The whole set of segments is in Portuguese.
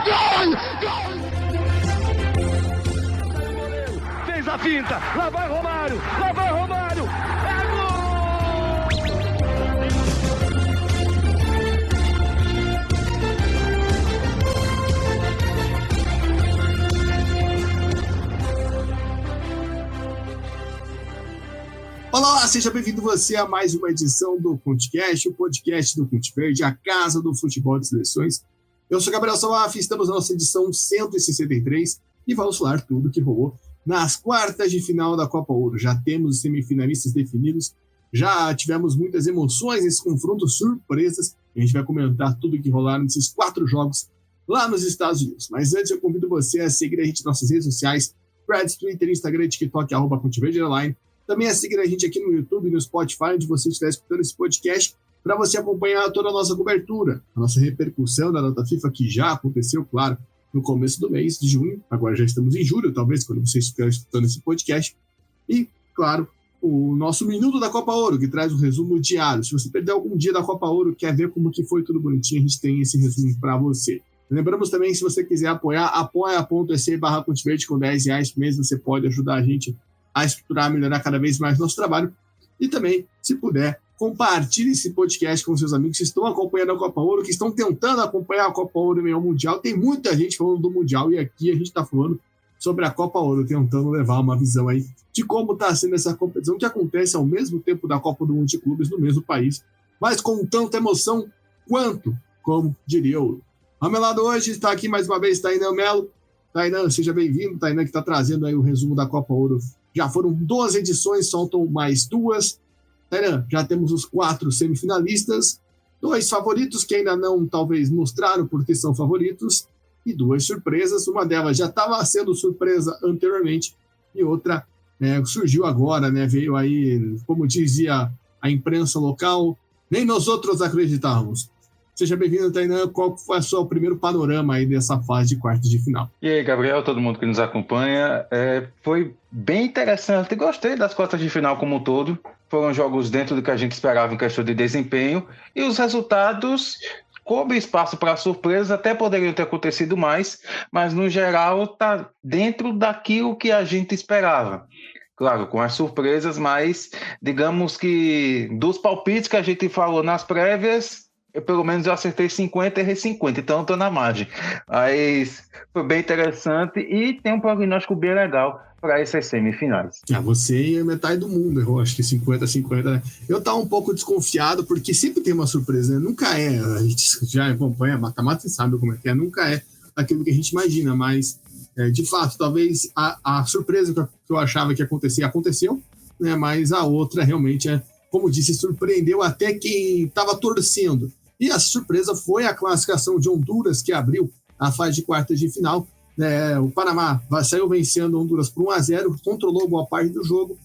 Gol! Fez a finta, lá vai Romário, é gol! Olá, seja bem-vindo você a mais uma edição do Contecast, o podcast do Conte Verde, a casa do futebol de seleções. Eu sou Gabriel Salaf, estamos na nossa edição 163 e vamos falar tudo que rolou nas quartas de final da Copa Ouro. Já temos os semifinalistas definidos, já tivemos muitas emoções nesses confrontos, surpresas. A gente vai comentar tudo que rolaram nesses 4 jogos lá nos Estados Unidos. Mas antes eu convido você a seguir a gente nas nossas redes sociais, Threads, Twitter, Instagram, TikTok, @ConteVerde_. Também a seguir a gente aqui no YouTube e no Spotify, onde você estiver escutando esse podcast, para você acompanhar toda a nossa cobertura, a nossa repercussão da data FIFA, que já aconteceu, claro, no começo do mês de junho. Agora já estamos em julho, talvez, quando você estiver escutando esse podcast. E, claro, o nosso Minuto da Copa Ouro, que traz um resumo diário. Se você perdeu algum dia da Copa Ouro, quer ver como que foi tudo bonitinho, a gente tem esse resumo para você. Lembramos também, se você quiser apoiar, apoia.se/ConteVerde com R$10 por mês, você pode ajudar a gente a estruturar, melhorar cada vez mais nosso trabalho. E também, se puder, compartilhe esse podcast com seus amigos que estão acompanhando a Copa Ouro, que estão tentando acompanhar a Copa Ouro no Mundial. Tem muita gente falando do Mundial e aqui a gente está falando sobre a Copa Ouro, tentando levar uma visão aí de como está sendo essa competição que acontece ao mesmo tempo da Copa do Mundo de Clubes no mesmo país, mas com tanta emoção quanto, como diria o ao meu lado hoje está aqui mais uma vez Tainan Melo. Tainan, seja bem-vindo. Tainan que está trazendo aí o resumo da Copa Ouro. Já foram 12 edições, faltam mais 2. Tainan, já temos os 4 semifinalistas, 2 favoritos que ainda não, talvez, mostraram porque são favoritos, e 2 surpresas. Uma delas já estava sendo surpresa anteriormente, e outra surgiu agora, né? Veio aí, como dizia a imprensa local, nem nós outros acreditávamos. Seja bem-vindo, Tainan. Qual foi o seu primeiro panorama aí dessa fase de quartos de final? E aí, Gabriel, todo mundo que nos acompanha. Foi bem interessante. Gostei das quartas de final como um todo. Foram jogos dentro do que a gente esperava em questão de desempenho. E os resultados, coube espaço para surpresas, até poderiam ter acontecido mais, mas no geral está dentro daquilo que a gente esperava. Claro, com as surpresas, mas digamos que dos palpites que a gente falou nas prévias, pelo menos eu acertei 50 e errei 50, então eu estou na margem. Mas foi bem interessante e tem um prognóstico bem legal para essas semifinais. Você é metade do mundo, errou, acho que 50-50. Né? Eu estava um pouco desconfiado, porque sempre tem uma surpresa, né? Nunca é, a gente já acompanha mata-mata e sabe como é que é, nunca é aquilo que a gente imagina, mas de fato, talvez a surpresa que eu achava que aconteceu, né? Mas a outra realmente como disse, surpreendeu até quem estava torcendo. E a surpresa foi a classificação de Honduras, que abriu a fase de quartas de final. O Panamá saiu vencendo Honduras por 1-0, controlou boa parte do jogo,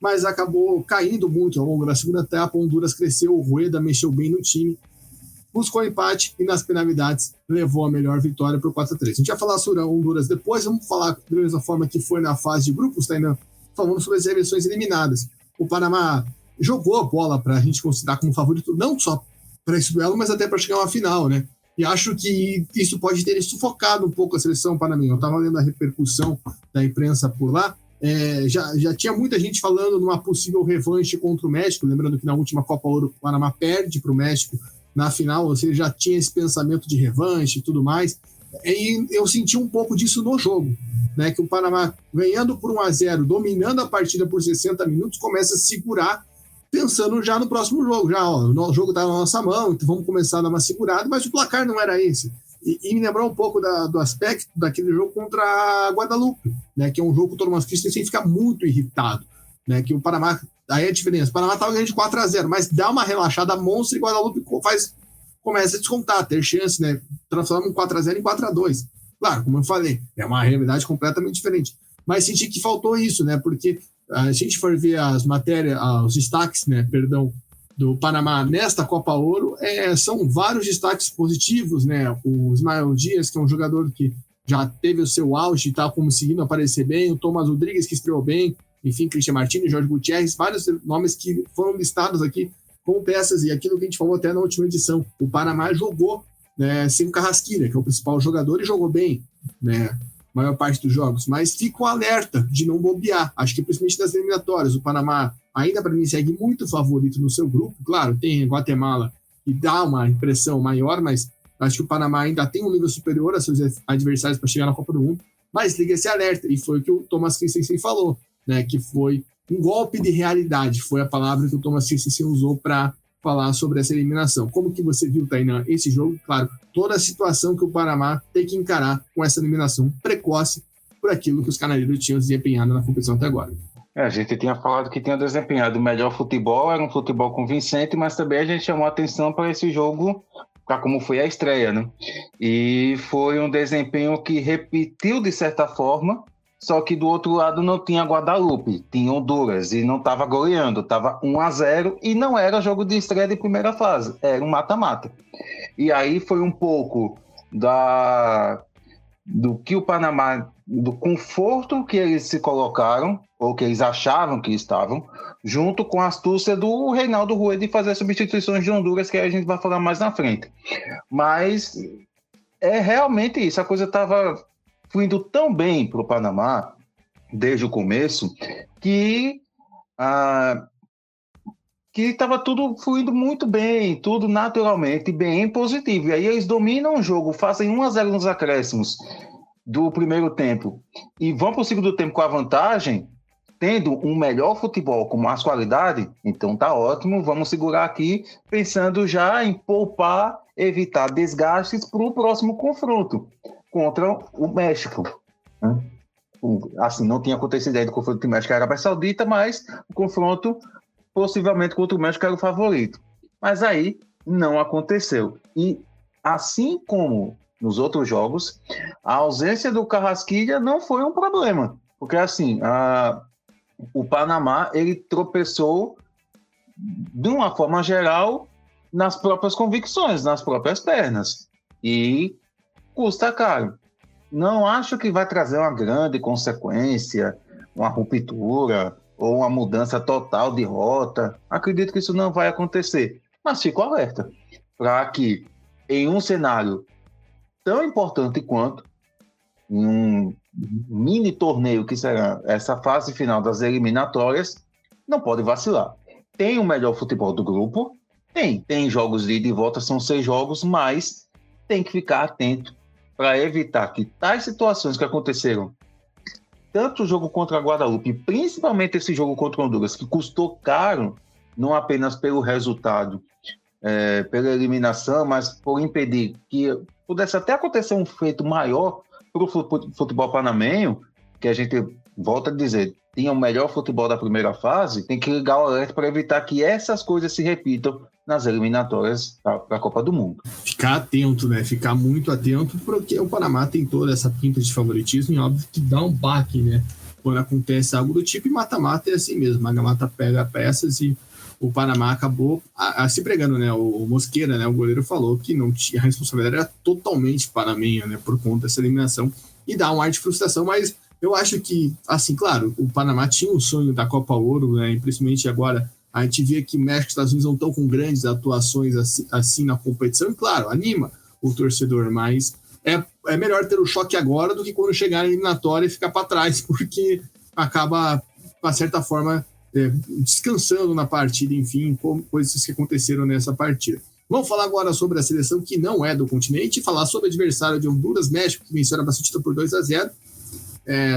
mas acabou caindo muito ao longo da segunda etapa. Honduras cresceu, o Rueda mexeu bem no time, buscou empate e nas penalidades levou a melhor vitória por 4-3. A gente vai falar sobre a Honduras depois, vamos falar da mesma forma que foi na fase de grupos, Tainan, falando sobre as eleições eliminadas. O Panamá jogou a bola para a gente considerar como favorito, não só para esse duelo, mas até para chegar a uma final, né? E acho que isso pode ter sufocado um pouco a seleção panameña. Eu estava lendo a repercussão da imprensa por lá, já tinha muita gente falando numa possível revanche contra o México, lembrando que na última Copa Ouro o Panamá perde para o México na final, ou seja, já tinha esse pensamento de revanche e tudo mais, e eu senti um pouco disso no jogo, né? Que o Panamá, ganhando por 1-0, dominando a partida por 60 minutos, começa a segurar, pensando já no próximo jogo, o jogo está na nossa mão, então vamos começar a dar uma segurada, mas o placar não era esse. E me lembrou um pouco do aspecto daquele jogo contra a Guadalupe, né, que é um jogo que o Thomas Christensen fica muito irritado, né, que o Panamá, aí é a diferença, o Panamá estava ganhando de 4-0, mas dá uma relaxada monstra e Guadalupe começa a descontar, ter chance, né, transforma um 4-0 em 4-2. Claro, como eu falei, é uma realidade completamente diferente, mas senti que faltou isso, né, porque a gente for ver as matérias, os destaques, né, do Panamá nesta Copa Ouro, são vários destaques positivos, né? O Ismael Dias, que é um jogador que já teve o seu auge e está conseguindo aparecer bem, o Thomas Rodrigues, que estreou bem, enfim, Cristian Martins, Jorge Gutierrez, vários nomes que foram listados aqui como peças, e aquilo que a gente falou até na última edição, o Panamá jogou né, sem o Carrasquilha, que é o principal jogador, e jogou bem, né, maior parte dos jogos, mas fico alerta de não bobear. Acho que principalmente das eliminatórias, o Panamá ainda para mim segue muito favorito no seu grupo. Claro, tem Guatemala e dá uma impressão maior, mas acho que o Panamá ainda tem um nível superior a seus adversários para chegar na Copa do Mundo. Mas liga esse alerta, e foi o que o Thomas Christensen falou, né, que foi um golpe de realidade, foi a palavra que o Thomas Christensen usou para falar sobre essa eliminação. Como que você viu, Tainan, esse jogo? Claro, toda a situação que o Panamá tem que encarar com essa eliminação precoce por aquilo que os canarinhos tinham desempenhado na competição até agora. A gente tinha falado que tinha desempenhado o melhor futebol, era um futebol convincente, mas também a gente chamou a atenção para esse jogo, para como foi a estreia, né? E foi um desempenho que repetiu de certa forma, só que do outro lado não tinha Guadalupe, tinha Honduras e não estava goleando, estava 1-0 e não era jogo de estreia de primeira fase, era um mata-mata. E aí foi um pouco do que o Panamá, do conforto que eles se colocaram, ou que eles achavam que estavam, junto com a astúcia do Reinaldo Rueda de fazer substituições de Honduras, que a gente vai falar mais na frente. Mas é realmente isso, a coisa estava fluindo tão bem para o Panamá, desde o começo, que estava tudo fluindo muito bem, tudo naturalmente bem positivo. E aí eles dominam o jogo, fazem 1-0 nos acréscimos do primeiro tempo e vão para o segundo tempo com a vantagem, tendo um melhor futebol com mais qualidade. Então tá ótimo, vamos segurar aqui, pensando já em poupar, evitar desgastes para o próximo confronto contra o México. Assim, não tinha acontecido ainda o confronto do México e a Arábia Saudita, mas o confronto possivelmente contra o México era o favorito. Mas aí não aconteceu. E assim como nos outros jogos, a ausência do Carrasquilha não foi um problema. Porque assim, o Panamá ele tropeçou de uma forma geral nas próprias convicções, nas próprias pernas. E custa caro. Não acho que vai trazer uma grande consequência, uma ruptura ou uma mudança total de rota. Acredito que isso não vai acontecer. Mas fico alerta para que em um cenário tão importante quanto em um mini torneio que será essa fase final das eliminatórias, não pode vacilar. Tem o melhor futebol do grupo, tem jogos de ida e volta, são 6 jogos, mas tem que ficar atento para evitar que tais situações que aconteceram, tanto o jogo contra a Guadalupe, principalmente esse jogo contra Honduras, que custou caro, não apenas pelo resultado, pela eliminação, mas por impedir que pudesse até acontecer um feito maior para o futebol panamenho, que a gente volta a dizer, tinha o melhor futebol da primeira fase, tem que ligar o alerta para evitar que essas coisas se repitam nas eliminatórias para a Copa do Mundo. Ficar atento, né? Ficar muito atento, porque o Panamá tem toda essa pinta de favoritismo e óbvio que dá um baque, né? Quando acontece algo do tipo, e mata-mata é assim mesmo, mata-mata pega peças e o Panamá acabou se pregando, né? O Mosqueira, né? O goleiro falou que não tinha, a responsabilidade era totalmente panamenha, né? Por conta dessa eliminação e dá um ar de frustração, mas eu acho que, assim, claro, o Panamá tinha um sonho da Copa Ouro, né? E principalmente agora a gente vê que México e Estados Unidos não estão com grandes atuações assim na competição, e claro, anima o torcedor, mas é melhor ter o choque agora do que quando chegar na eliminatória e ficar para trás, porque acaba, de certa forma, descansando na partida, enfim, coisas que aconteceram nessa partida. Vamos falar agora sobre a seleção que não é do continente, falar sobre o adversário de Honduras, México, que venceu a Arábia Saudita por 2-0.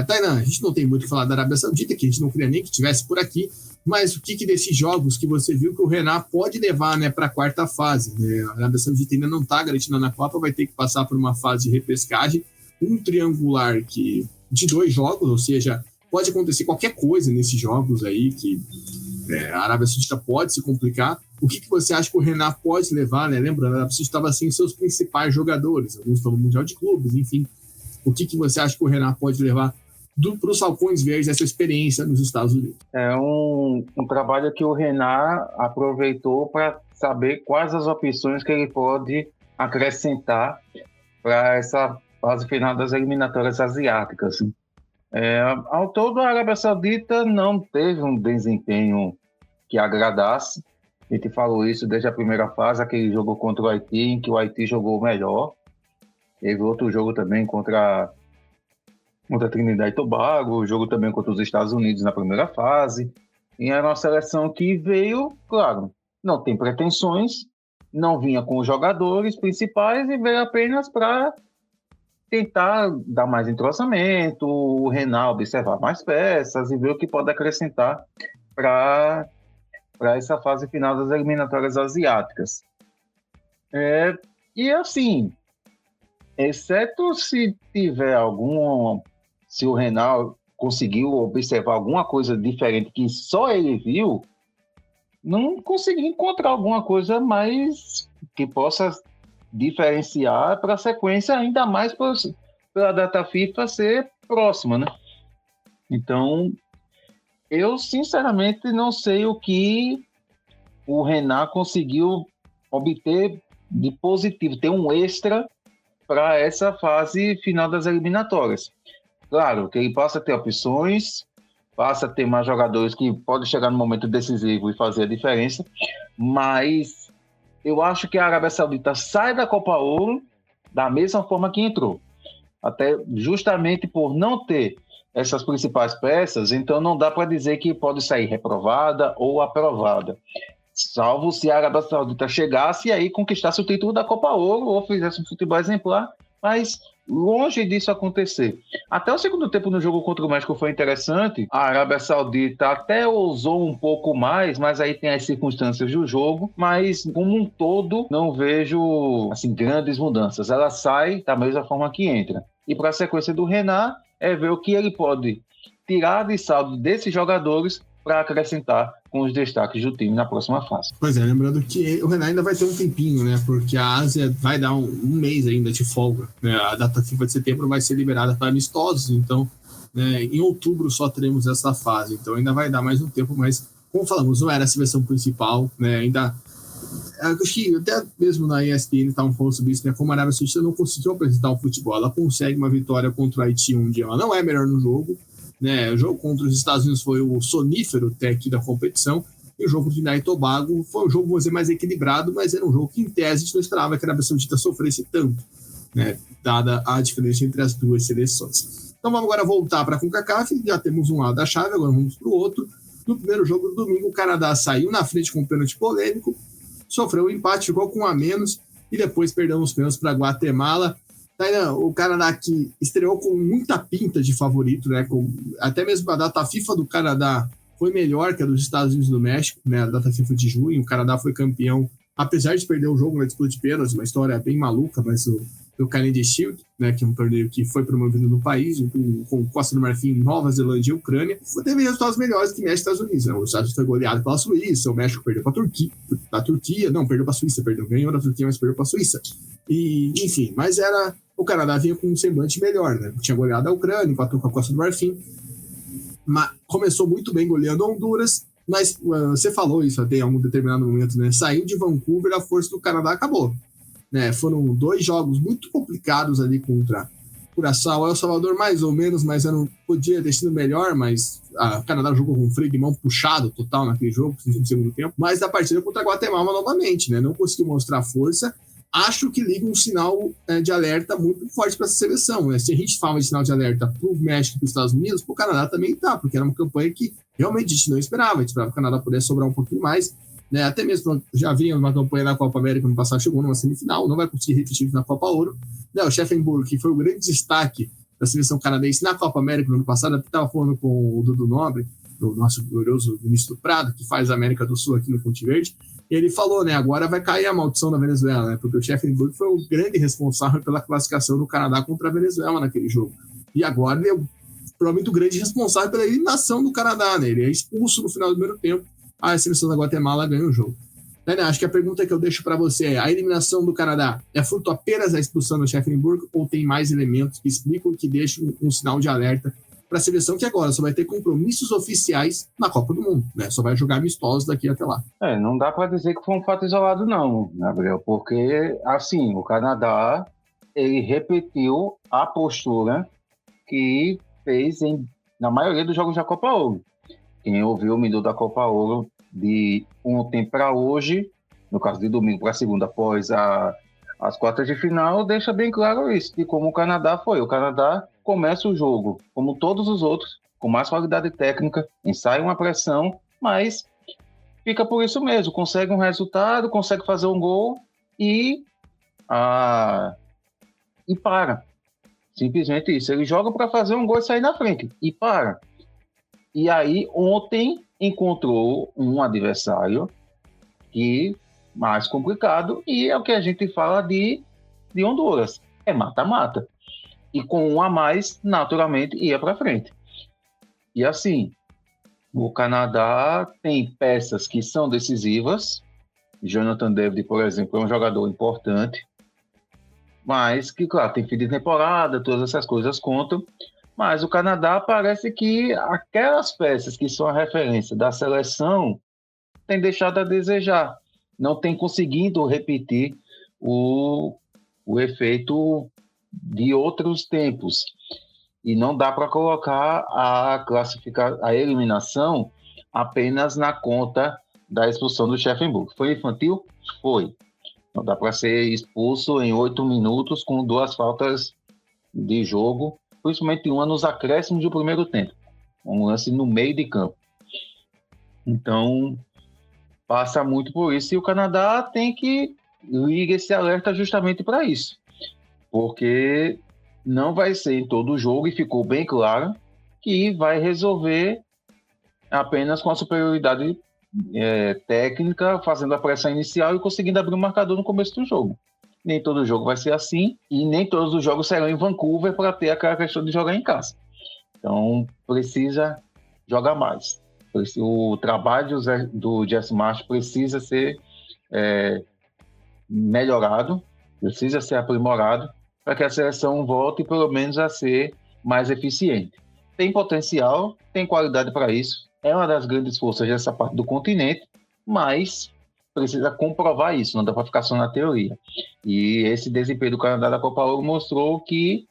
Tainan, a gente não tem muito o que falar da Arábia Saudita, que a gente não queria nem que estivesse por aqui, mas o que desses jogos que você viu que o Renan pode levar, né, para a quarta fase? Né? A Arábia Saudita ainda não está garantida na Copa, vai ter que passar por uma fase de repescagem, um triangular de 2 jogos, ou seja, pode acontecer qualquer coisa nesses jogos aí, que a Arábia Saudita pode se complicar. O que você acha que o Renan pode levar, né? Lembrando, a Arábia Saudita estava sem seus principais jogadores, alguns estão no Mundial de Clubes, enfim. O que você acha que o Renan pode levar para os Falcões Verdes essa experiência nos Estados Unidos? É um trabalho que o Renan aproveitou para saber quais as opções que ele pode acrescentar para essa fase final das eliminatórias asiáticas. Ao todo, a Arábia Saudita não teve um desempenho que agradasse, A gente falou isso desde a primeira fase, aquele jogo contra o Haiti, em que o Haiti jogou melhor. Teve outro jogo também contra Trinidad e Tobago, o jogo também contra os Estados Unidos na primeira fase. E era uma seleção que veio, claro, não tem pretensões, não vinha com os jogadores principais e veio apenas para tentar dar mais entrosamento, o Renan observar mais peças e ver o que pode acrescentar para essa fase final das eliminatórias asiáticas. E assim, exceto se tiver se o Renan conseguiu observar alguma coisa diferente que só ele viu, não consegui encontrar alguma coisa mais que possa diferenciar para a sequência, ainda mais pela data FIFA ser próxima, né? Então, eu sinceramente não sei o que o Renan conseguiu obter de positivo, ter um extra para essa fase final das eliminatórias. Claro, que ele passa a ter opções, passa a ter mais jogadores que podem chegar no momento decisivo e fazer a diferença, mas eu acho que a Arábia Saudita sai da Copa Ouro da mesma forma que entrou. Até justamente por não ter essas principais peças, então não dá para dizer que pode sair reprovada ou aprovada. Salvo se a Arábia Saudita chegasse e aí conquistasse o título da Copa Ouro ou fizesse um futebol exemplar, mas longe disso acontecer. Até o segundo tempo no jogo contra o México foi interessante. A Arábia Saudita até ousou um pouco mais, mas aí tem as circunstâncias do jogo. Mas, como um todo, não vejo assim, grandes mudanças. Ela sai da mesma forma que entra. E para a sequência do Renan, é ver o que ele pode tirar de saldo desses jogadores para acrescentar com os destaques do time na próxima fase. Pois é, lembrando que o Renan ainda vai ter um tempinho, né? Porque a Ásia vai dar um mês ainda de folga, né? A data FIFA de setembro vai ser liberada para amistosos, então, né, em outubro só teremos essa fase, então ainda vai dar mais um tempo, mas, como falamos, não era a seleção principal, né? Ainda, acho que até mesmo na ESPN estavam falando sobre isso, né? Como a Arábia Saudita não conseguiu apresentar o futebol, ela consegue uma vitória contra o Haiti um dia, ela não é melhor no jogo, né? O jogo contra os Estados Unidos foi o sonífero até aqui da competição, e o jogo de Trinidad e Tobago foi um jogo, vamos dizer, mais equilibrado, mas era um jogo que, em tese, a gente não esperava que a Arábia Saudita sofresse tanto, né? Dada a diferença entre as duas seleções. Então vamos agora voltar para a CONCACAF, já temos um lado da chave, agora vamos para o outro. No primeiro jogo do domingo, o Canadá saiu na frente com um pênalti polêmico, sofreu um empate, ficou com um a menos, e depois perdeu os pênaltis para Guatemala. O Canadá que estreou com muita pinta de favorito, né? Até mesmo a data FIFA do Canadá foi melhor que a dos Estados Unidos e do México, né? A data FIFA de junho, o Canadá foi campeão, apesar de perder o jogo na disputa de pênaltis, uma história bem maluca, mas o Canadian Shield, né? Que é um torneio que foi promovido no país, com Costa do Marfim, Nova Zelândia e Ucrânia, teve resultados melhores que México e Estados Unidos, né? Os Estados Unidos foi goleado pela Suíça, o México perdeu para a Turquia, não, perdeu para a Suíça, ganhou da Turquia, mas perdeu para a Suíça. E, enfim, mas o Canadá vinha com um semblante melhor, né? Tinha goleado a Ucrânia, empatou com a Costa do Marfim, começou muito bem goleando Honduras, mas você falou isso até em algum determinado momento, né? Saiu de Vancouver, a força do Canadá acabou, né? Foram 2 jogos muito complicados ali contra Curaçao, El Salvador mais ou menos, mas eu não podia ter sido melhor, mas o Canadá jogou com um freio de mão puxado total naquele jogo, no segundo tempo, mas a partida contra a Guatemala novamente, né? Não conseguiu mostrar força. Acho que liga um sinal de alerta muito forte para essa seleção, né? Se a gente fala de sinal de alerta para o México e para os Estados Unidos, para o Canadá também tá, porque era uma campanha que realmente a gente não esperava. A gente esperava que o Canadá pudesse sobrar um pouquinho mais, né? Até mesmo já vinha uma campanha na Copa América no passado, chegou numa semifinal, não vai conseguir repetir isso na Copa Ouro, né? O Scheffenburg, que foi o grande destaque da seleção canadense na Copa América no ano passado, até estava falando com o Dudu Nobre, o nosso glorioso ministro do Prado, que faz a América do Sul aqui no Ponte Verde. Ele falou, né, agora vai cair a maldição da Venezuela, né, porque o Scheffenburg foi o grande responsável pela classificação do Canadá contra a Venezuela naquele jogo. E agora ele é provavelmente o grande responsável pela eliminação do Canadá, né, ele é expulso no final do primeiro tempo, a seleção da Guatemala ganha o jogo. Né, acho que a pergunta que eu deixo para você é, a eliminação do Canadá é fruto apenas da expulsão do Scheffenburg ou tem mais elementos que explicam, que deixam um sinal de alerta para a seleção que agora só vai ter compromissos oficiais na Copa do Mundo, né? Só vai jogar amistosos daqui até lá. Não dá para dizer que foi um fato isolado não, Gabriel, porque assim, o Canadá ele repetiu a postura que fez na maioria dos jogos da Copa Ouro. Quem ouviu o minuto da Copa Ouro de ontem para hoje, no caso de domingo para segunda, após as quartas de final, deixa bem claro isso, de como o Canadá foi. O Canadá começa o jogo, como todos os outros, com mais qualidade técnica, ensaia uma pressão, mas fica por isso mesmo, consegue um resultado, consegue fazer um gol e para. Simplesmente isso. Ele joga para fazer um gol e sair na frente. E para. E aí, ontem, encontrou um adversário que mais complicado, e é o que a gente fala de Honduras. É mata-mata. E com um a mais, naturalmente, ia para frente. E assim, o Canadá tem peças que são decisivas. Jonathan David, por exemplo, é um jogador importante, mas que, claro, tem fim de temporada, todas essas coisas contam, mas o Canadá parece que aquelas peças que são a referência da seleção têm deixado a desejar, não tem conseguido repetir o efeito de outros tempos, e não dá para colocar a eliminação apenas na conta da expulsão do Schaefenburg. Foi infantil? Foi. Não dá para ser expulso em 8 minutos com 2 faltas de jogo, principalmente uma nos acréscimos do primeiro tempo. Um lance no meio de campo. Então, passa muito por isso. E o Canadá tem que ligar esse alerta justamente para isso. Porque não vai ser em todo o jogo, e ficou bem claro, que vai resolver apenas com a superioridade técnica, fazendo a pressão inicial e conseguindo abrir o marcador no começo do jogo. Nem todo jogo vai ser assim, e nem todos os jogos serão em Vancouver para ter aquela questão de jogar em casa. Então, precisa jogar mais. O trabalho do Jesse Marsh precisa ser melhorado, precisa ser aprimorado, para que a seleção volte pelo menos a ser mais eficiente. Tem potencial, tem qualidade para isso, é uma das grandes forças dessa parte do continente, mas precisa comprovar isso, não dá para ficar só na teoria. E esse desempenho do Canadá da Copa Ouro mostrou que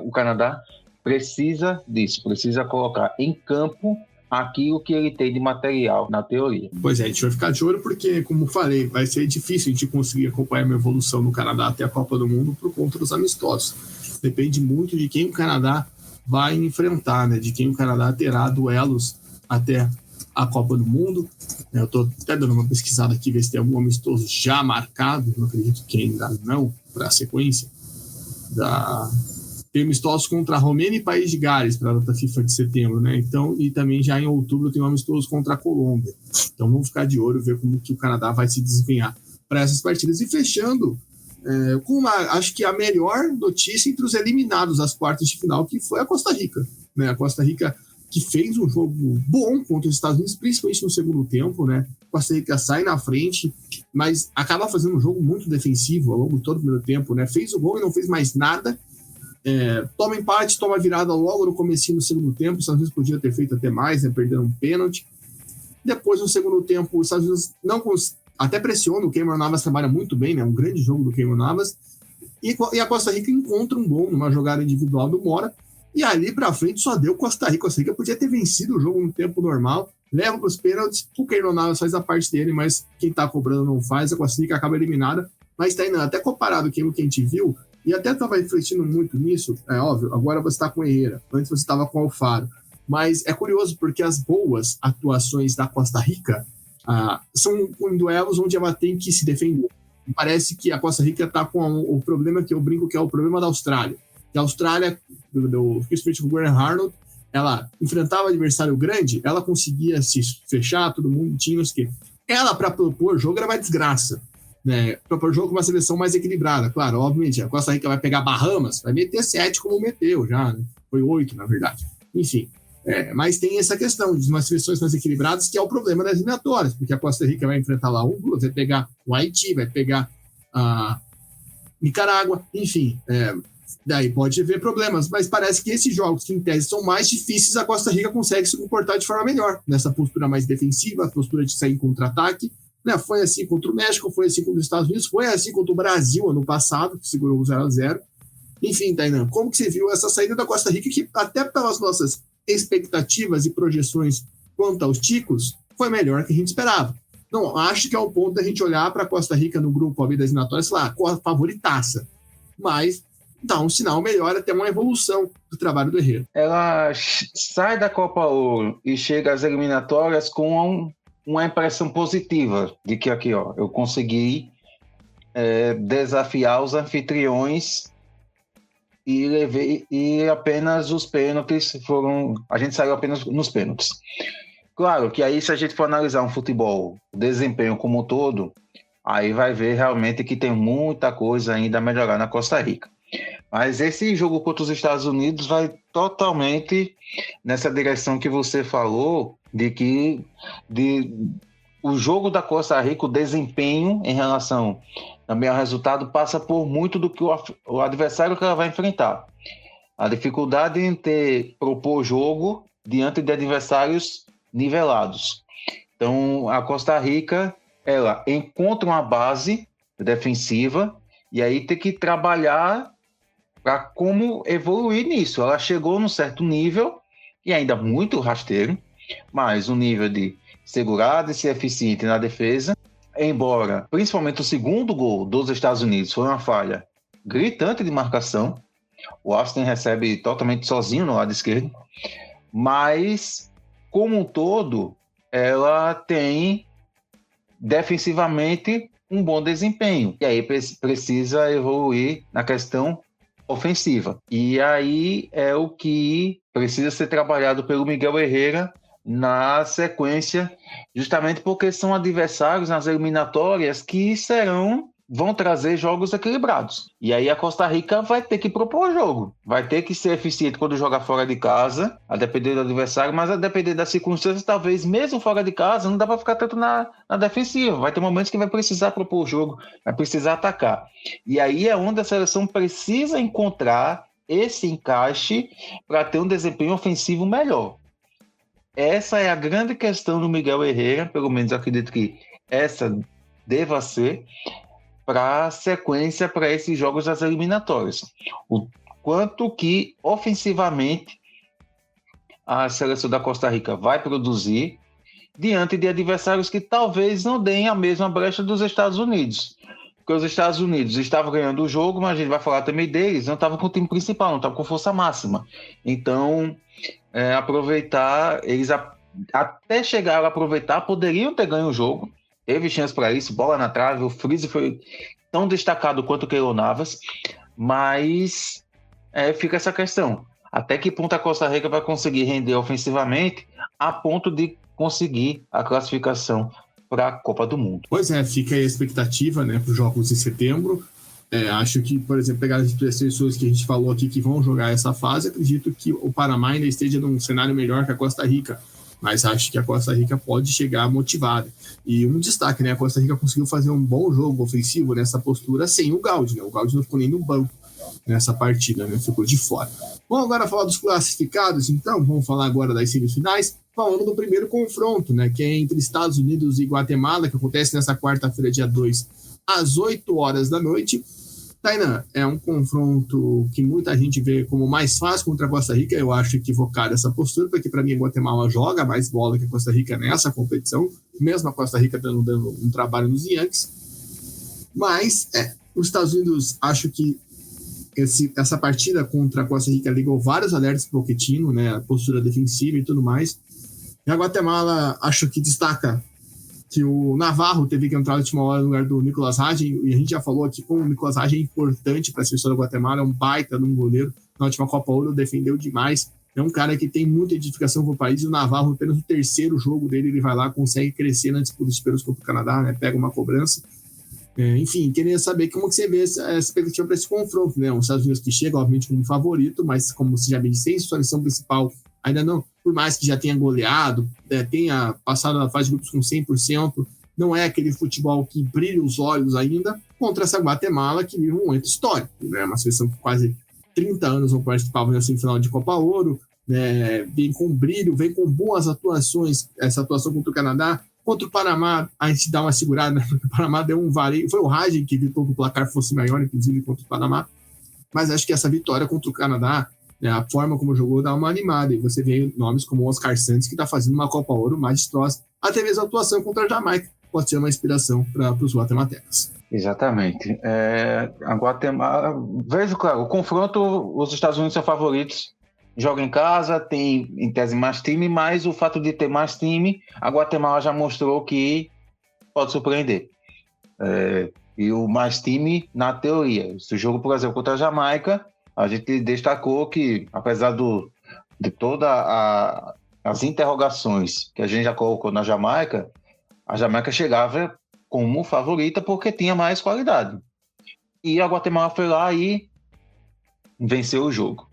o Canadá precisa disso, precisa colocar em campo aquilo que ele tem de material na teoria. Pois é, a gente vai ficar de olho porque, como falei, vai ser difícil a gente conseguir acompanhar uma evolução no Canadá até a Copa do Mundo por conta dos amistosos. Depende muito de quem o Canadá vai enfrentar, né? De quem o Canadá terá duelos até a Copa do Mundo. Eu estou até dando uma pesquisada aqui, ver se tem algum amistoso já marcado, não acredito que ainda não, para a sequência. Tem amistosos contra a Romênia e País de Gales para a data FIFA de setembro, né? Então, e também já em outubro tem um amistoso contra a Colômbia. Então vamos ficar de olho, ver como que o Canadá vai se desempenhar para essas partidas. E fechando com acho que a melhor notícia entre os eliminados das quartas de final, que foi a Costa Rica, né? A Costa Rica que fez um jogo bom contra os Estados Unidos, principalmente no segundo tempo, né? A Costa Rica sai na frente, mas acaba fazendo um jogo muito defensivo ao longo de todo o primeiro tempo, né? Fez o gol e não fez mais nada. Toma empate, toma virada logo no comecinho do segundo tempo. Os Estados Unidos podia ter feito até mais, né? Perderam um pênalti. Depois, no segundo tempo, os Estados Unidos até pressiona. O Keylor Navas trabalha muito bem, né? Um grande jogo do Keylor Navas. E a Costa Rica encontra um gol numa jogada individual do Mora. E ali pra frente só deu Costa Rica. Costa Rica podia ter vencido o jogo no tempo normal. Leva para os pênaltis. O Keylor Navas faz a parte dele, mas quem tá cobrando não faz. A Costa Rica acaba eliminada. Mas tá indo, até comparado com o que a gente viu, e até estava refletindo muito nisso, é óbvio, agora você está com o Herrera, antes você estava com o Alfaro, mas é curioso porque as boas atuações da Costa Rica são em duelos onde ela tem que se defender. E parece que a Costa Rica está com o problema que eu brinco que é o problema da Austrália. Que a Austrália, principalmente o Graham Arnold, ela enfrentava um adversário grande, ela conseguia se fechar, todo mundo tinha os que. Ela, para propor jogo, era uma desgraça. Né, para o jogo com uma seleção mais equilibrada. Claro, obviamente, a Costa Rica vai pegar Bahamas, vai meter 7 como meteu já, né? Foi 8, na verdade. Enfim, mas tem essa questão de umas seleções mais equilibradas, que é o problema das eliminatórias, porque a Costa Rica vai enfrentar lá vai pegar o Haiti, vai pegar a Nicarágua, enfim, daí pode haver problemas, mas parece que esses jogos que em tese são mais difíceis, a Costa Rica consegue se comportar de forma melhor, nessa postura mais defensiva, a postura de sair em contra-ataque. Foi assim contra o México, foi assim contra os Estados Unidos, foi assim contra o Brasil ano passado, que segurou o 0-0. Enfim, Tainan, como que você viu essa saída da Costa Rica, que até pelas nossas expectativas e projeções quanto aos ticos, foi melhor que a gente esperava. Não, acho que é o ponto da gente olhar para Costa Rica no grupo ali das eliminatórias, sei lá, favoritaça. Mas dá um sinal melhor, até uma evolução do trabalho do Herrera. Ela sai da Copa Ouro e chega às eliminatórias com uma impressão positiva de que aqui, ó, eu consegui desafiar os anfitriões e apenas os pênaltis foram... A gente saiu apenas nos pênaltis. Claro que aí, se a gente for analisar um futebol, o desempenho como um todo, aí vai ver realmente que tem muita coisa ainda a melhorar na Costa Rica. Mas esse jogo contra os Estados Unidos vai totalmente nessa direção que você falou, o jogo da Costa Rica, o desempenho em relação também ao resultado, passa por muito do que o adversário que ela vai enfrentar. A dificuldade em propor jogo diante de adversários nivelados. Então, a Costa Rica, ela encontra uma base defensiva e aí tem que trabalhar para como evoluir nisso. Ela chegou num certo nível, e ainda muito rasteiro, mas um nível de segurar e ser eficiente na defesa, embora, principalmente o segundo gol dos Estados Unidos foi uma falha gritante de marcação, o Austin recebe totalmente sozinho no lado esquerdo, mas, como um todo, ela tem defensivamente um bom desempenho, e aí precisa evoluir na questão ofensiva. E aí é o que precisa ser trabalhado pelo Miguel Herrera na sequência, justamente porque são adversários nas eliminatórias que vão trazer jogos equilibrados. E aí a Costa Rica vai ter que propor o jogo, vai ter que ser eficiente quando jogar fora de casa, a depender do adversário, mas a depender das circunstâncias, talvez mesmo fora de casa, não dá para ficar tanto na defensiva. Vai ter momentos que vai precisar propor o jogo, vai precisar atacar. E aí é onde a seleção precisa encontrar esse encaixe para ter um desempenho ofensivo melhor. Essa é a grande questão do Miguel Herrera, pelo menos acredito que essa deva ser para a sequência para esses jogos das eliminatórias. O quanto que ofensivamente a seleção da Costa Rica vai produzir diante de adversários que talvez não deem a mesma brecha dos Estados Unidos. Porque os Estados Unidos estavam ganhando o jogo, mas a gente vai falar também deles, não estavam com o time principal, não estavam com força máxima. Então, aproveitar, eles até chegaram a aproveitar, poderiam ter ganho o jogo, teve chance para isso, bola na trave, o Freeze foi tão destacado quanto o Keylor Navas, mas fica essa questão. Até que ponto a Costa Rica vai conseguir render ofensivamente a ponto de conseguir a classificação para a Copa do Mundo? Pois é, fica aí a expectativa, né, para os jogos em setembro. Acho que, por exemplo, pegar as pessoas que a gente falou aqui que vão jogar essa fase, acredito que o Panamá ainda esteja num cenário melhor que a Costa Rica, mas acho que a Costa Rica pode chegar motivada. E um destaque, né, a Costa Rica conseguiu fazer um bom jogo ofensivo nessa postura sem o Gaudio, né? O Gaudio não ficou nem no banco nessa partida, né? Ficou de fora. Vamos agora falar dos classificados, então, vamos falar agora das semifinais, falando do primeiro confronto, né, que é entre Estados Unidos e Guatemala, que acontece nessa quarta-feira, dia 2, às 8 horas da noite. Tainan, é um confronto que muita gente vê como mais fácil contra a Costa Rica. Eu acho equivocada essa postura, porque para mim a Guatemala joga mais bola que a Costa Rica nessa competição, mesmo a Costa Rica dando um trabalho nos Yankees. Mas os Estados Unidos, acho que essa partida contra a Costa Rica ligou vários alertas para o Pochettino, né, a postura defensiva e tudo mais. E a Guatemala, acho que destaca que o Navarro teve que entrar na última hora no lugar do Nicolas Hagen, e a gente já falou aqui como o Nicolas Hagen é importante para a seleção da Guatemala, é um baita de um goleiro, na última Copa Ouro defendeu demais, é um cara que tem muita edificação para o país, e o Navarro, apenas no terceiro jogo dele, ele vai lá, consegue crescer na disputa de pênaltis contra o Canadá, né, pega uma cobrança. Enfim, queria saber como que você vê essa expectativa para esse confronto, né? Os Estados Unidos que chega, obviamente, como favorito, mas como você já bem disse, sem sua seleção principal, ainda não, por mais que já tenha goleado, tenha passado na fase de grupos com 100%, não é aquele futebol que brilha os olhos ainda, contra essa Guatemala que vive um momento histórico, né? Uma seleção que quase 30 anos não participava na semifinal de Copa Ouro, né? Vem com brilho, vem com boas atuações, essa atuação contra o Canadá. Contra o Panamá, a gente dá uma segurada, né? Porque o Panamá deu um vareio. Foi o Hagen que evitou que o placar fosse maior, inclusive, contra o Panamá. Mas acho que essa vitória contra o Canadá, né, a forma como jogou, dá uma animada. E você vê nomes como o Oscar Santos, que está fazendo uma Copa Ouro majestosa. até mesmo a atuação contra a Jamaica pode ser uma inspiração para os guatemaltecos. Exatamente. A Guatemala, vejo, claro, o confronto, os Estados Unidos são favoritos, joga em casa, tem em tese mais time, mas o fato de ter mais time, a Guatemala já mostrou que pode surpreender. E o mais time na teoria. Esse jogo, por exemplo, contra a Jamaica, a gente destacou que, apesar de todas as interrogações que a gente já colocou na Jamaica, a Jamaica chegava como favorita porque tinha mais qualidade. E a Guatemala foi lá e venceu o jogo.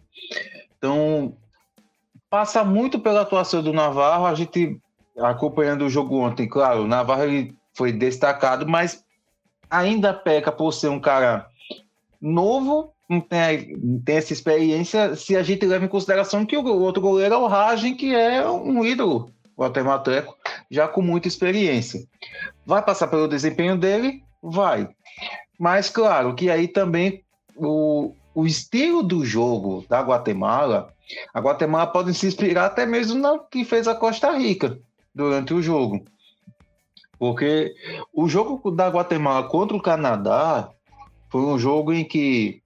Então, passa muito pela atuação do Navarro. A gente, acompanhando o jogo ontem, claro, o Navarro ele foi destacado, mas ainda peca por ser um cara novo, não tem essa experiência, se a gente leva em consideração que o outro goleiro é o Ragen, que é um ídolo guatemalteco, já com muita experiência. Vai passar pelo desempenho dele? Vai. Mas, claro, que aí também o estilo do jogo da Guatemala, a Guatemala pode se inspirar até mesmo no que fez a Costa Rica durante o jogo. Porque o jogo da Guatemala contra o Canadá foi um jogo em que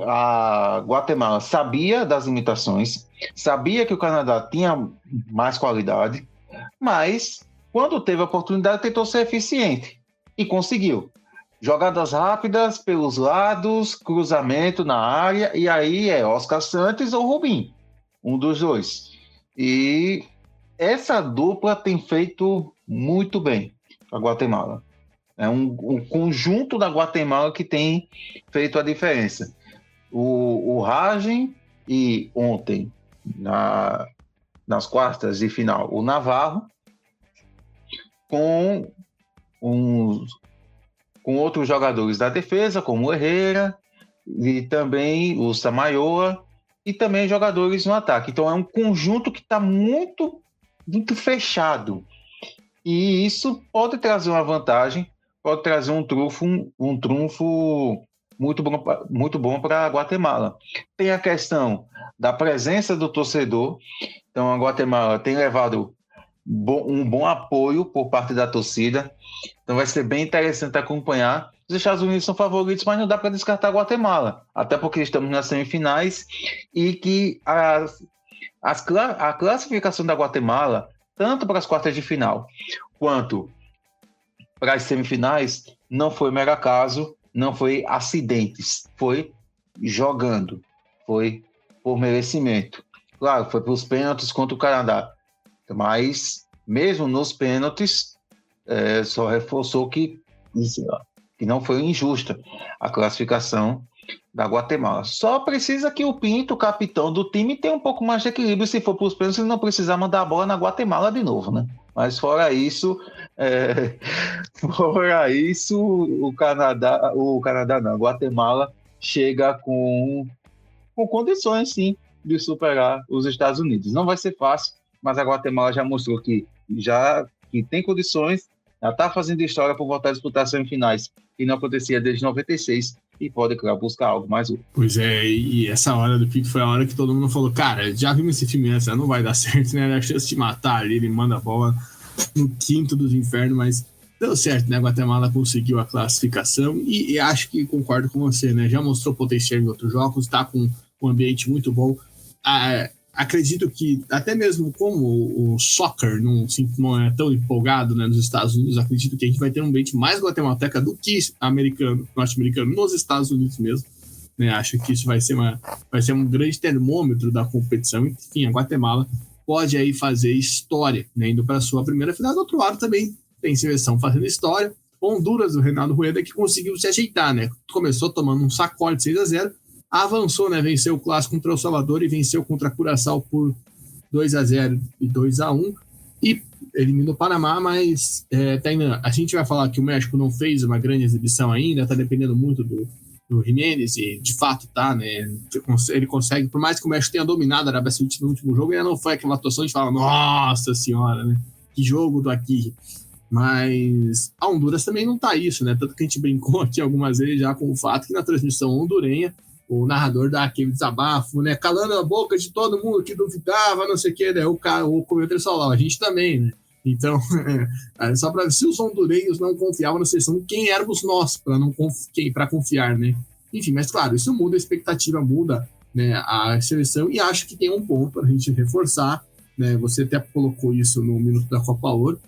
a Guatemala sabia das limitações, sabia que o Canadá tinha mais qualidade, mas quando teve a oportunidade tentou ser eficiente e conseguiu. Jogadas rápidas pelos lados, cruzamento na área, e aí é Oscar Santos ou Rubim, um dos dois. E essa dupla tem feito muito bem a Guatemala. É um conjunto da Guatemala que tem feito a diferença. O Ragen e ontem, nas quartas de final, o Navarro, com outros jogadores da defesa, como o Herrera, e também o Samayoa, e também jogadores no ataque. Então é um conjunto que está muito, muito fechado. E isso pode trazer uma vantagem, pode trazer um trunfo muito bom para a Guatemala. Tem a questão da presença do torcedor. Então a Guatemala tem levado um bom apoio por parte da torcida. Então vai ser bem interessante acompanhar. Os Estados Unidos são favoritos, mas não dá para descartar a Guatemala, até porque estamos nas semifinais e que a classificação da Guatemala, tanto para as quartas de final quanto para as semifinais, não foi mero acaso, não foi acidentes, foi jogando, foi por merecimento. Claro, foi para os pênaltis contra o Canadá, mas mesmo nos pênaltis, só reforçou que não foi injusta a classificação da Guatemala. Só precisa que o Pinto, o capitão do time, tenha um pouco mais de equilíbrio se for para os pênaltis e não precisar mandar a bola na Guatemala de novo, né? Mas fora isso, o Canadá não, a Guatemala chega com condições, sim, de superar os Estados Unidos. Não vai ser fácil, mas a Guatemala já mostrou que tem condições, já está fazendo história por voltar a disputar semifinais, que não acontecia desde 96, e pode, claro, buscar algo mais útil. Pois é, e essa hora do Pico foi a hora que todo mundo falou, cara, já vimos esse filme antes, não vai dar certo, né? A chance de matar ali, ele manda a bola no quinto dos infernos, mas deu certo, né? A Guatemala conseguiu a classificação e acho que concordo com você, né? Já mostrou potencial em outros jogos, está com um ambiente muito bom. Acredito que, até mesmo como o soccer não é tão empolgado, né, nos Estados Unidos, acredito que a gente vai ter um ambiente mais guatemalteca do que norte-americano nos Estados Unidos mesmo. Né? Acho que isso vai ser um grande termômetro da competição. Enfim, a Guatemala pode aí fazer história, né, indo para a sua primeira final. Do outro lado também tem seleção fazendo história. Honduras, do Reinaldo Rueda, que conseguiu se ajeitar, né? Começou tomando um sacode de 6-0, avançou, né? Venceu o clássico contra o Salvador e venceu contra a Curaçao por 2-0 e 2-1 e eliminou o Panamá, mas a gente vai falar que o México não fez uma grande exibição ainda, tá dependendo muito do Jiménez e de fato tá, né? Ele consegue, por mais que o México tenha dominado a Arábia Saudita no último jogo, ainda não foi aquela atuação de falar, nossa senhora, né? Que jogo do aqui. Mas a Honduras também não tá isso, né? Tanto que a gente brincou aqui algumas vezes já com o fato que na transmissão hondurenha o narrador dá aquele desabafo, né? Calando a boca de todo mundo que duvidava, não sei o que, né? O comentário só lá, a gente também, né? Então, só para se os hondurenhos não confiavam na seleção, quem éramos nós para confiar, né? Enfim, mas claro, isso muda a expectativa, muda, né, a seleção, e acho que tem um ponto para a gente reforçar, né? Você até colocou isso no Minuto da Copa Ouro,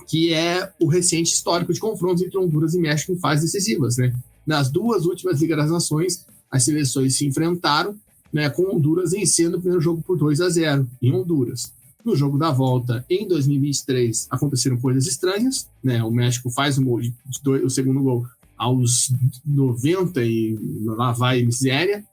que é o recente histórico de confrontos entre Honduras e México em fases decisivas, né? Nas 2 últimas Ligas das Nações, as seleções se enfrentaram, né, com Honduras vencendo o primeiro jogo por 2-0 em Honduras. No jogo da volta, em 2023, aconteceram coisas estranhas, né? O México faz o segundo gol aos 90 e lá vai miséria,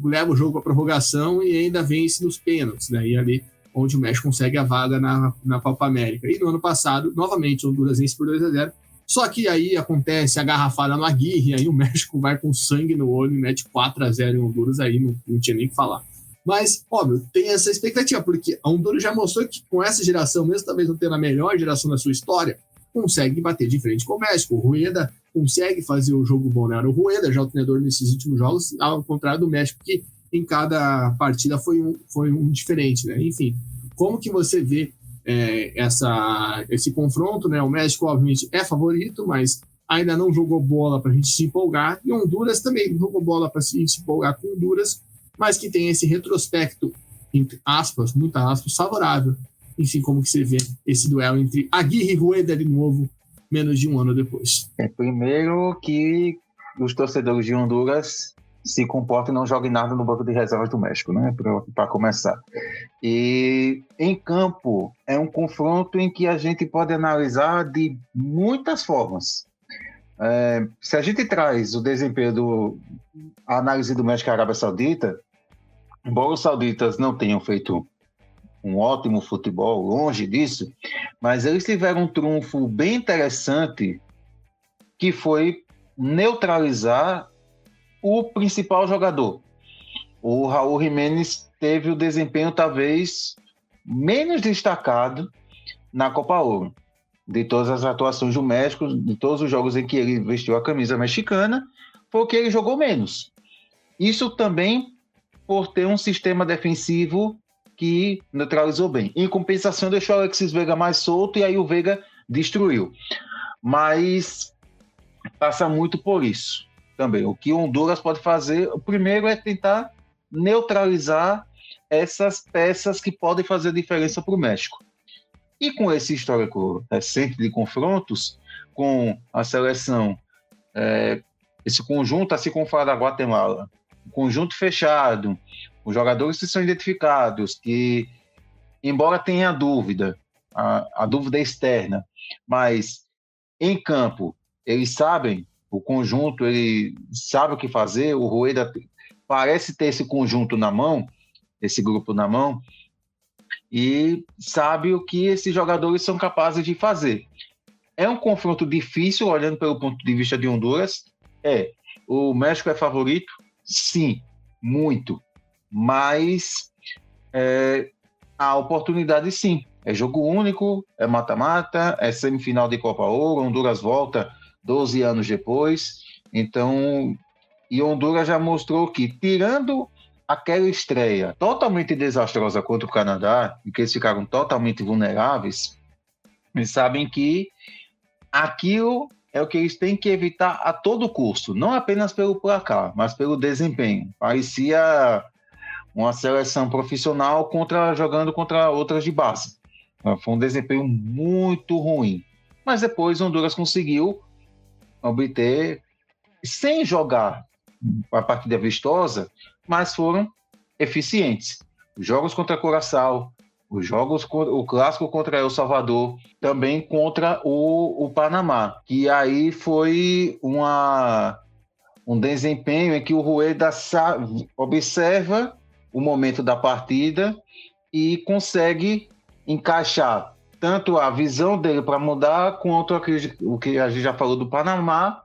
leva o jogo para prorrogação e ainda vence nos pênaltis, né? E ali onde o México consegue a vaga na Copa América. E no ano passado, novamente, o Honduras vence por 2-0. Só que aí acontece a garrafada no Aguirre, aí o México vai com sangue no olho e mete 4-0 em Honduras, aí não tinha nem o que falar. Mas, óbvio, tem essa expectativa, porque a Honduras já mostrou que com essa geração, mesmo talvez não tendo a melhor geração da sua história, consegue bater de frente com o México. O Rueda consegue fazer o jogo bom, né? O Rueda já é o treinador nesses últimos jogos, ao contrário do México, que em cada partida foi um diferente, né? Enfim, como que você vê esse confronto, né? O México, obviamente, é favorito, mas ainda não jogou bola para a gente se empolgar, e Honduras também jogou bola para se empolgar com Honduras, mas que tem esse retrospecto, entre aspas, muitas aspas, favorável. Enfim, como que você vê esse duelo entre Aguirre e Rueda de novo, menos de um ano depois? Primeiro que os torcedores de Honduras se comportem e não joguem nada no banco de reservas do México, né? Para começar. E em campo é um confronto em que a gente pode analisar de muitas formas. Se a gente traz o desempenho a análise do México e Arábia Saudita, embora os sauditas não tenham feito um ótimo futebol, longe disso, mas eles tiveram um trunfo bem interessante, que foi neutralizar o principal jogador. O Raúl Jiménez teve o desempenho talvez menos destacado na Copa Ouro. De todas as atuações do México, de todos os jogos em que ele vestiu a camisa mexicana, foi o que ele jogou menos. Isso também por ter um sistema defensivo que neutralizou bem. Em compensação, deixou o Alexis Vega mais solto e aí o Vega destruiu. Mas passa muito por isso também. O que Honduras pode fazer, o primeiro é tentar neutralizar essas peças que podem fazer diferença para o México. E com esse histórico recente de confrontos, com a seleção, esse conjunto, assim como falar da Guatemala, um conjunto fechado, os jogadores que são identificados, que, embora tenha dúvida, a dúvida externa, mas em campo, eles sabem, o conjunto, ele sabe o que fazer, o Rueda parece ter esse conjunto na mão, esse grupo na mão, e sabe o que esses jogadores são capazes de fazer. É um confronto difícil, olhando pelo ponto de vista de Honduras. O México é favorito? Sim, muito. Mas a oportunidade, sim. É jogo único, é mata-mata, é semifinal de Copa Ouro, Honduras volta 12 anos depois. Então, e Honduras já mostrou que, tirando aquela estreia totalmente desastrosa contra o Canadá, em que eles ficaram totalmente vulneráveis, eles sabem que aquilo é o que eles têm que evitar a todo custo, não apenas pelo placar, mas pelo desempenho. Parecia uma seleção profissional jogando contra outras de base. Foi um desempenho muito ruim. Mas depois Honduras conseguiu obter, sem jogar a partida vistosa, mas foram eficientes. Os jogos contra Curaçao, o clássico contra El Salvador, também contra o Panamá, que aí foi um desempenho em que o Rueda observa o momento da partida e consegue encaixar tanto a visão dele para mudar, quanto o que a gente já falou do Panamá,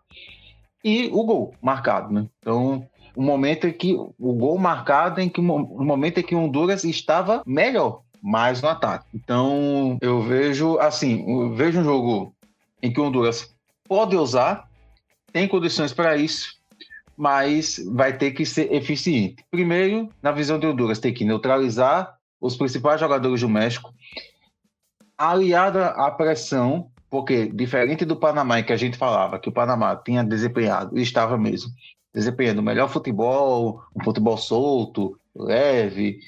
e o gol marcado, né? Então, o momento em que o gol marcado, no momento em que o Honduras estava melhor, mais no ataque. Então, eu vejo um jogo em que o Honduras pode usar, tem condições para isso, mas vai ter que ser eficiente. Primeiro, na visão de Honduras, tem que neutralizar os principais jogadores do México, aliada à pressão, porque diferente do Panamá, em que a gente falava que o Panamá tinha desempenhado, e estava mesmo, desempenhando o melhor futebol, um futebol solto, leve,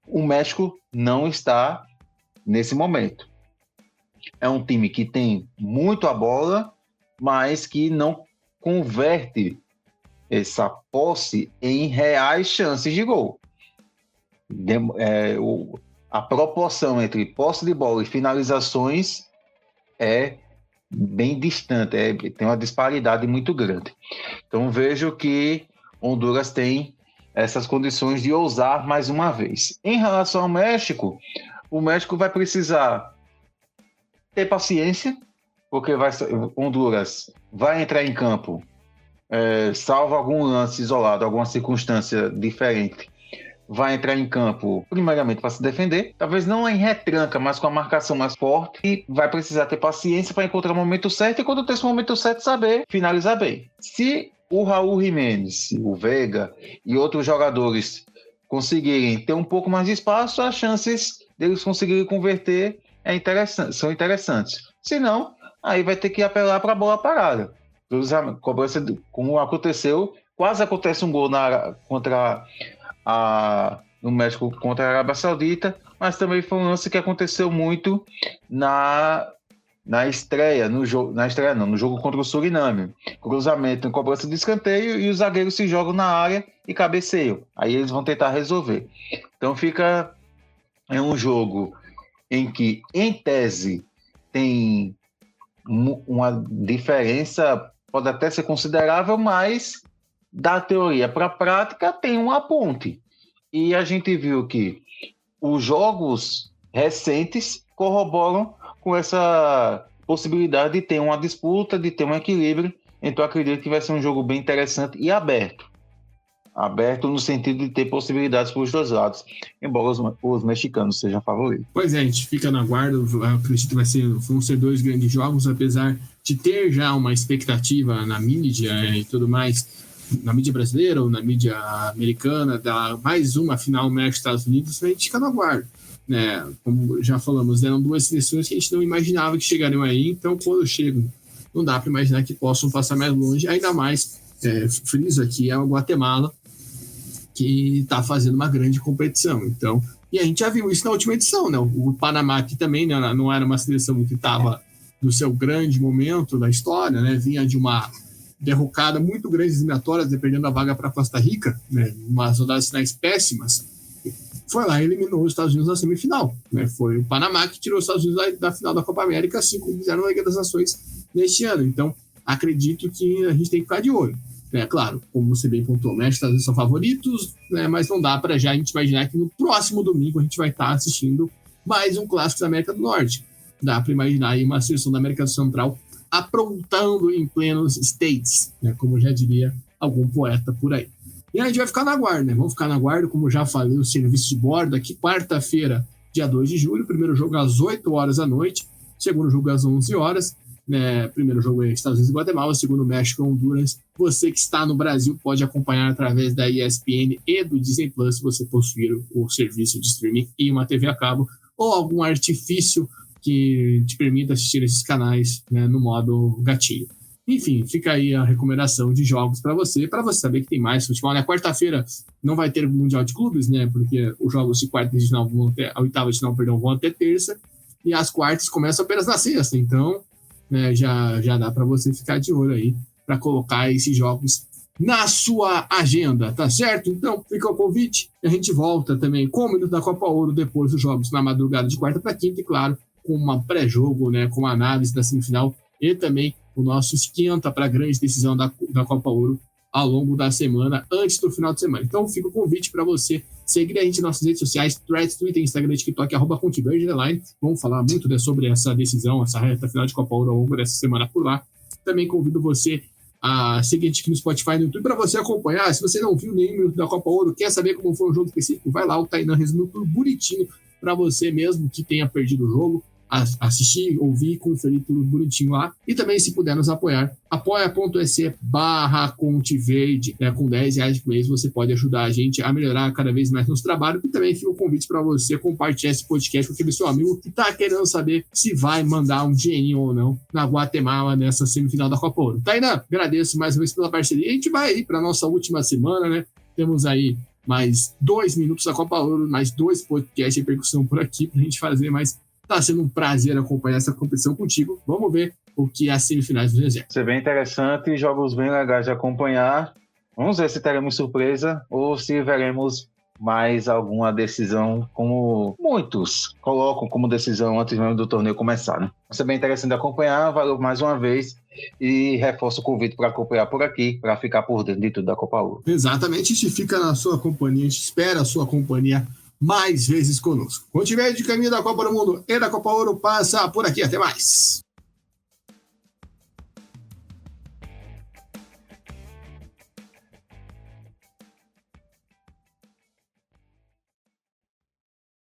o México não está nesse momento. É um time que tem muito a bola, mas que não converte essa posse em reais chances de gol. A proporção entre posse de bola e finalizações é bem distante, tem uma disparidade muito grande. Então vejo que Honduras tem essas condições de ousar mais uma vez. Em relação ao México, o México vai precisar ter paciência, porque Honduras vai entrar em campo, salvo algum lance isolado, alguma circunstância diferente, vai entrar em campo primeiramente para se defender, talvez não em retranca, mas com a marcação mais forte, e vai precisar ter paciência para encontrar o momento certo, e quando ter esse momento certo, saber finalizar bem. Se o Raul Jiménez, o Vega e outros jogadores conseguirem ter um pouco mais de espaço, as chances deles conseguirem converter são interessantes. Se não, aí vai ter que apelar para a bola parada. Cobrança, como aconteceu, quase acontece um gol no México contra a Arábia Saudita, mas também foi um lance que aconteceu muito no jogo contra o Suriname. Cruzamento em cobrança de escanteio e os zagueiros se jogam na área e cabeceiam. Aí eles vão tentar resolver. Então é um jogo em que, em tese, tem uma diferença, pode até ser considerável, mas da teoria para a prática tem uma ponte. E a gente viu que os jogos recentes corroboram com essa possibilidade de ter uma disputa, de ter um equilíbrio. Então acredito que vai ser um jogo bem interessante e aberto. Aberto no sentido de ter possibilidades para os dois lados, embora os mexicanos sejam favoritos. Pois é, a gente fica na guarda. Eu acredito que vão ser dois grandes jogos, apesar de ter já uma expectativa na mídia e tudo mais, na mídia brasileira ou na mídia americana, da mais uma final México-Estados Unidos. A gente fica na guarda, né? Como já falamos, eram duas seleções que a gente não imaginava que chegariam aí, então quando chegam, não dá para imaginar que possam passar mais longe, ainda mais, friso aqui, é o Guatemala, que está fazendo uma grande competição. Então, e a gente já viu isso na última edição, né? O Panamá, que também, né, não era uma seleção que estava no seu grande momento da história, né? Vinha de uma derrocada muito grande eliminatórias, dependendo da vaga para Costa Rica, né? Umas rodadas finais péssimas. Foi lá e eliminou os Estados Unidos na semifinal, né? Foi o Panamá que tirou os Estados Unidos da final da Copa América, assim como fizeram na Liga das Nações neste ano. Então, acredito que a gente tem que ficar de olho. Claro, como você bem pontuou, México e Estados Unidos são favoritos, né, mas não dá para já a gente imaginar que no próximo domingo a gente vai estar assistindo mais um clássico da América do Norte. Dá para imaginar aí uma seleção da América Central aprontando em plenos States, né, como já diria algum poeta por aí. E a gente vai ficar na guarda, né? Vamos ficar na guarda, como já falei, o serviço de bordo aqui, quarta-feira, dia 2 de julho, primeiro jogo às 8 horas da noite, segundo jogo às 11 horas, né? Primeiro jogo é Estados Unidos e Guatemala, segundo México e Honduras. Você que está no Brasil pode acompanhar através da ESPN e do Disney Plus, se você possuir o serviço de streaming e uma TV a cabo, ou algum artifício que te permita assistir esses canais, né, no modo gatinho. Enfim, fica aí a recomendação de jogos para você saber que tem mais futebol. Na quarta-feira não vai ter Mundial de Clubes, né? Porque os jogos de quarta de final a oitava de final, vão até terça, e as quartas começam apenas na sexta. Então, né, já dá para você ficar de olho aí para colocar esses jogos na sua agenda, tá certo? Então, fica o convite. A gente volta também com o Minuto da Copa Ouro depois dos jogos na madrugada de quarta para quinta, e claro, com uma pré-jogo, né, com uma análise da semifinal e também o nosso esquenta para a grande decisão da Copa Ouro ao longo da semana, antes do final de semana. Então, fica o convite para você seguir a gente nas nossas redes sociais, Threads, Twitter, Instagram, TikTok, @ConteVerde_. Vamos falar muito sobre essa decisão, essa reta final de Copa Ouro ao longo dessa semana por lá. Também convido você a seguir a gente aqui no Spotify e no YouTube para você acompanhar. Se você não viu nenhum minuto da Copa Ouro, quer saber como foi um jogo específico, vai lá, o Tainan resumiu tudo bonitinho para você mesmo que tenha perdido o jogo. assistir, ouvir, conferir tudo bonitinho lá. E também, se puder nos apoiar, apoia.se/Contiverde, né? Com R$10 por mês você pode ajudar a gente a melhorar cada vez mais nosso trabalho. E também fica o convite para você compartilhar esse podcast com aquele seu amigo que está querendo saber se vai mandar um dinheirinho ou não na Guatemala nessa semifinal da Copa Ouro. Tainan, agradeço mais uma vez pela parceria. A gente vai aí para a nossa última semana, né? Temos aí mais 2 minutos da Copa Ouro, mais 2 podcasts de repercussão por aqui para a gente fazer, mas está sendo um prazer acompanhar essa competição contigo. Vamos ver o que as semifinais nos reservam. Isso é bem interessante, jogos bem legais de acompanhar. Vamos ver se teremos surpresa ou se veremos mais alguma decisão, como muitos colocam como decisão antes mesmo do torneio começar, né? Isso é bem interessante de acompanhar, valeu mais uma vez e reforço o convite para acompanhar por aqui, para ficar por dentro de tudo da Copa Ouro. Exatamente, a gente fica na sua companhia, a gente espera a sua companhia mais vezes conosco. Quando tiver de caminho da Copa do Mundo e da Copa Ouro, passa por aqui. Até mais!